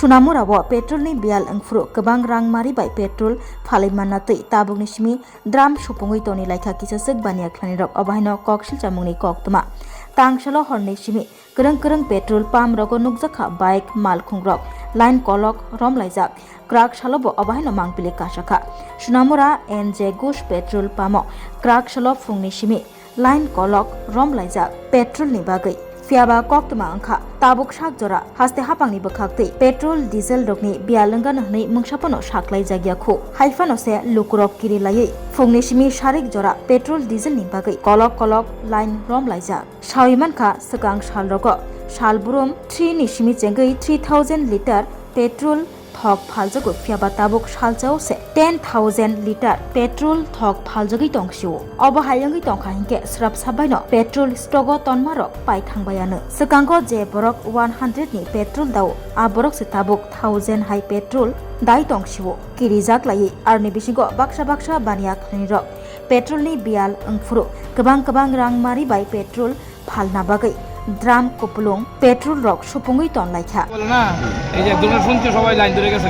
Sunamurawo petrol ni bial angfru kebang rang mari bai petrol phalaimanna tei tabukni simi dram supungui toni laikha kisasek bania khlani rok obahino koksil chamungni koktuma tangsalo horni simi kereng petrol pump rogo nukjakha bike malkhung rok line kolok romlaijak krak salobo obahino mangpili kasakha Sunamura NJ Gush petrol pump krak salo phungni simi line kolok romlaijak petrol ni bagai Fiaba koktuma angkha tabuk sak jora haste hapangni bakhakti petrol diesel rokni bialanga nahni mungsapono saklai jagya khu haifano se lukurok kiri layei phungni simi sarik jora petrol diesel ni bagai kolok line rom laija sawiman kha sakang sal roko salburum 3 ni simi jengei 3000 liter petrol thok phaljago fiaba tabuk saljao se 10000 liter petrol thok phaljagi tongsiu obo hayangi tongkha hingke srap sabaino petrol stogo tonmarok pai thangbayano sakangko je borok 100 ni petrol dau a borok se tabuk 1000 hai petrol dai tongsiu kirijak lai arni bisingo baksa bania khani rok petrol ni bial angfuru kabang rang mari bai petrol phalna bagai drum কপলং petrol রক সুপুঙ্গই তন লাইখা বলে না এই যে একজনের শুনছে সবাই লাইন ধরে গেছে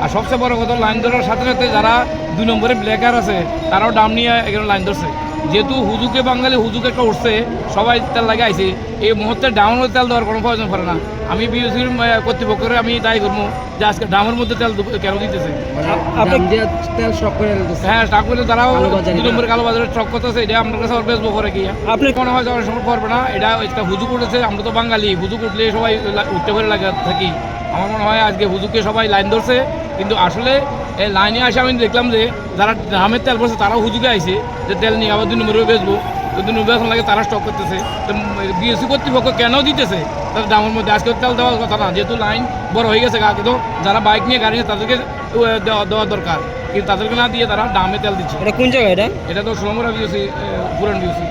আর সবচেয়ে বড় কথা লাইন ধরার সাথে সাথে যারা 2 নম্বরে ব্ল্যাকার আছে তারাও দাম নিয়ে এখানে লাইন ধরছে যেহেতু হুজুকে বাঙালি হুজুকে একটা উঠছে সবাই তেল লাগে আইছে এই মুহূর্তে ডাউনের তেল দেওয়ার কোনো প্রয়োজন পড়ে না আমি বিএসসির কর্তৃপক্ষের আমি তাই করবো যে আজকে ডামের মধ্যে তেল কেন দিতেছে তেল স্টক করে হ্যাঁ স্টক করে তারাও 2 নম্বরে কালো বাজারে স্টক করতেছে এটা আপনার কাছে বেচবো করে কি আপনি মনে হয় যাওয়ার সময় করবে না এটা একটা হুজুক উঠেছে আমরা তো বাঙালি হুজুক উঠলে সবাই উঠতে পারে লাগে থাকি আমার মনে হয় আজকে হুজুকে সবাই লাইন ধরছে কিন্তু আসলে এই লাইনে আসে আমি দেখলাম যে যারা দামের তেল পড়ছে তারাও হুজুকে আইছে যে তেল নিয়ে আবার 2 নম্বরে বেচবো 2 নম্বরে এখন লাগে তারা স্টক করতেছে তো বিএসসি কর্তৃপক্ষ কেন দিতেছে তার দামের মধ্যে আজকে তেল দেওয়ার কথা না যেহেতু লাইন বড় হয়ে গেছে কিন্তু যারা বাইক নিয়ে গাড়ি নিয়ে তাদেরকে দেওয়া দরকার কিন্তু তাদেরকে না দিয়ে তারা দামে তেল দিচ্ছে এটা কোন জায়গা এটা তো সুরমরা বিএসসি পুরান বিএসসি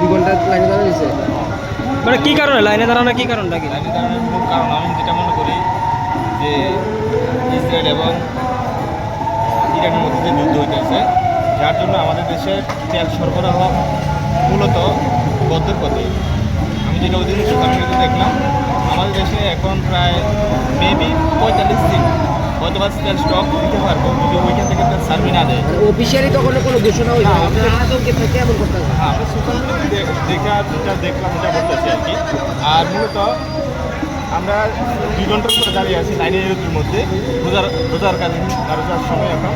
2 ঘন্টা লাইনে দাঁড়ানো হয়েছে মানে কি কারণে লাইনে দাঁড়ানো কি কারণটা কি লাইনে দাঁড়ানোর মূল কারণ আমি যেটা মনে করি যে ইসরায়েল এবং ইরানের মধ্যে যে যুদ্ধ হইতেছে যার জন্য আমাদের দেশের তেল সরবরাহ মূলত বদ্ধের পথে আমি যেটা ওই দিন সুতামিতে দেখলাম আমাদের দেশে এখন প্রায় মেবি 45 দিন হয়তো বা তেল স্টক দিতে পারবো যদি ওইখান থেকে তেল সার্ভে না দেয় অফিসিয়ালি তো কোনো ঘোষণা হয়েছে আতঙ্কে থেকে এমন করতে হ্যাঁ আমরা সোশ্যাল মিডিয়াতে যেটা দেখলাম এটা বলতেছি আর কি আর মূলত আমরা 2 ঘন্টার উপরে দাঁড়িয়ে আছি লাইনের মধ্যে রোজার কাজে রোজার সময় এখন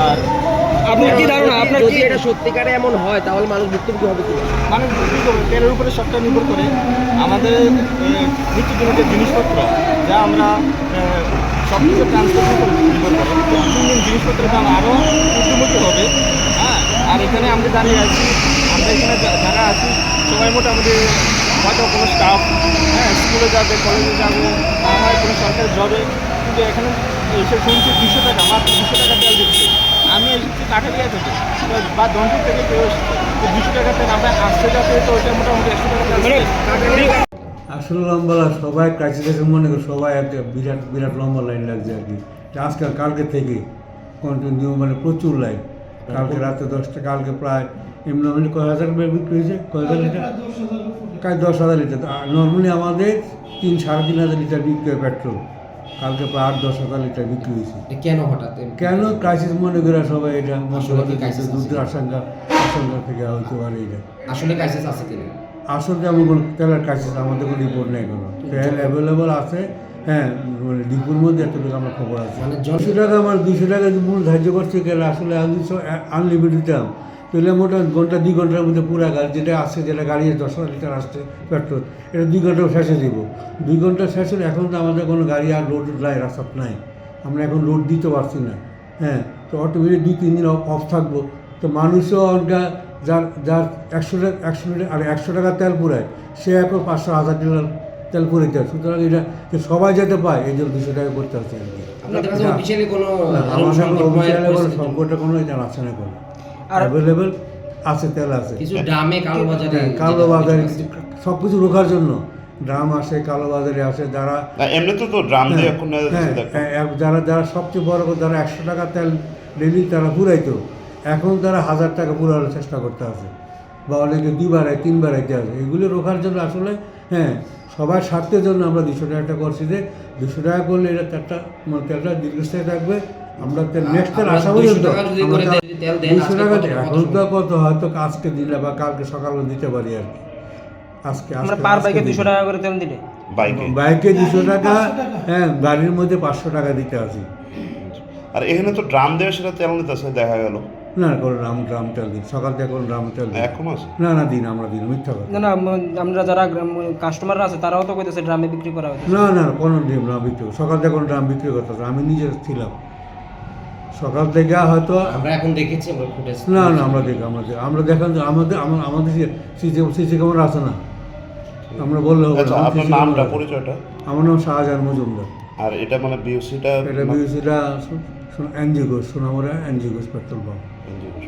আর আপনার কি ধারণা আপনার যদি এটা সত্যিকারে এমন হয় তাহলে মানুষ ভুক্তভোগী হবে কি মানুষ ভুক্তভোগী হবে তেলের উপরে সবটা নির্ভর করে আমাদের নিত্যদিনের যে জিনিসপত্র যা আমরা সব কিছু ট্রান্সপোর্টের উপরে নির্ভর করে দিন জিনিসপত্রের দাম আরও ঊর্ধ্বমুখী হবে হ্যাঁ আর এখানে আমরা দাঁড়িয়ে আছি আমরা এখানে যারা আছি সবাই মোটামুটি হয়তো কোনো স্টাফ হ্যাঁ স্কুলে যাবে কলেজে যাবে হয় কোনো সরকারি জবে কিন্তু এখানে এসে শুনছি 200 টাকা মাত্র 200 টাকা তেল দিচ্ছে আমি এসেছি কাঠালিয়া থেকে বা দন্ডি থেকে কেউ এসেছে 200 টাকা তেল আমরা আসতে যাতে তো ওইটা মোটামুটি 100 টাকা তেল আসলে লম্বা সবাই কাছে থেকে মনে করি সবাই একটা বিরাট লম্বা লাইন লাগছে আর কি আজকাল কালকে থেকে কন্টিনিউ মানে প্রচুর লাইন কালকে রাতে 10টা কালকে প্রায় এমনি কয় হাজার বিক্রি হয়েছে কয় হাজার লিটার প্রায় 10,000 লিটার নর্মালি আমাদের 3-3.5 লিটার বিক্রি হয় পেট্রোল কালকে প্রায় 8-10,000 লিটার বিক্রি হয়েছে কেন হঠাৎ কেন ক্রাইসিস মনে করে সবাই এটা যুদ্ধের আশঙ্কা থেকে হতে পারে এটা আসলে ক্রাইসিস আছে কিনা আসলে যেমন কোনো তেলের ক্রাইসিস আমাদের কোনো রিপোর্ট নেই কোনো তেল অ্যাভেলেবল আছে হ্যাঁ মানে ডিপুর মধ্যে এতটুকু আমার খবর আছে 200 টাকা আমার 200 টাকা মূল ধার্য করছে কেন আসলে আনলিমিটেড দাম তাহলে মোটা ঘন্টা 2 ঘন্টার মধ্যে পুরা গাড়ি যেটা আসছে যেটা গাড়ি 10,000 লিটার আসছে পেট্রোল এটা 2 ঘন্টা শেষে দিব 2 ঘন্টা শেষে এখন তো আমাদের কোনো গাড়ি আর লোড রাস্তা নাই আমরা এখন লোড দিতে পারছি না হ্যাঁ তো অটোমেটিক 2-3 দিন অফ থাকবো তো মানুষও যার 100 টাকা তেল পুরায় সে এখন 500-1000 টাকা তেল পুরে দেয় সুতরাং এটা সবাই যেতে পায় এই জন্য 200 টাকা করতে আসছে আর কি আমাদের সংকটটা কোনো এটা আছে না কোনো অ্যাভেলেবেল আছে তেল আছে কালো বাজারে সব কিছু রোখার জন্য ড্রাম আসে কালো বাজারে আসে যারা এমনিতে তো ড্রাম দিয়ে যারা সবচেয়ে বড় কথা যারা 100 টাকা তেল ডেলি তারা পুরাইতো এখন তারা 1000 টাকা পুরানোর চেষ্টা করতে আছে বা অনেকে 2 বাড়ায় 3 বাড়াইতে আছে এগুলো রোখার জন্য আসলে হ্যাঁ সবার স্বার্থের জন্য আমরা 200 টাকাটা করছি যে 200 টাকা করলে এটা তেলটা মানে তেলটা দীর্ঘস্থায়ী থাকবে। আমরা নেক্সট তেল আসা পর্যন্ত 200 টাকা এখন তো কত হয়তো আজকে দিলে বা কালকে সকালে দিতে পারি আর কি। আজকে আমরা পার বাইকে 200 টাকা করে তেল দিলে বাইকে 200 টাকা, হ্যাঁ গাড়ির মধ্যে 500 টাকা দিতে আসি। আর এখানে তো ড্রাম দেওয়ার সেটা তেল নিতেছে দেখা গেল না কোনো ড্রাম তেল দিন, সকাল থেকে কোনো ড্রাম তেল দিন এখন আছে না দিন আমরা দিন মিথ্যা কথা। না আমরা যারা কাস্টমাররা আছে তারাও তো কইতেছে ড্রামে বিক্রি করা হচ্ছে। না কোনো ড্রাম বিক্রি সকাল থেকে কোনো ড্রাম বিক্রি করতে হবে। আমি নিজে ছিলাম সকাল থেকে হয়তো আমরা এখন দেখেছি আমরা ফুটেজ না আমরা দেখান যে আমাদের সিসি ক্যামেরা আছে না, আমরা বললে হবে আচ্ছা না। আপনার নামটা পরিচয়টা? আমার নাম শাহজাহান মজুমদার। আর এটা মানে বিওসিটা এটা বিউসিটা N G Ghosh, Sonamura N G Ghosh petrol pump. N G Ghosh.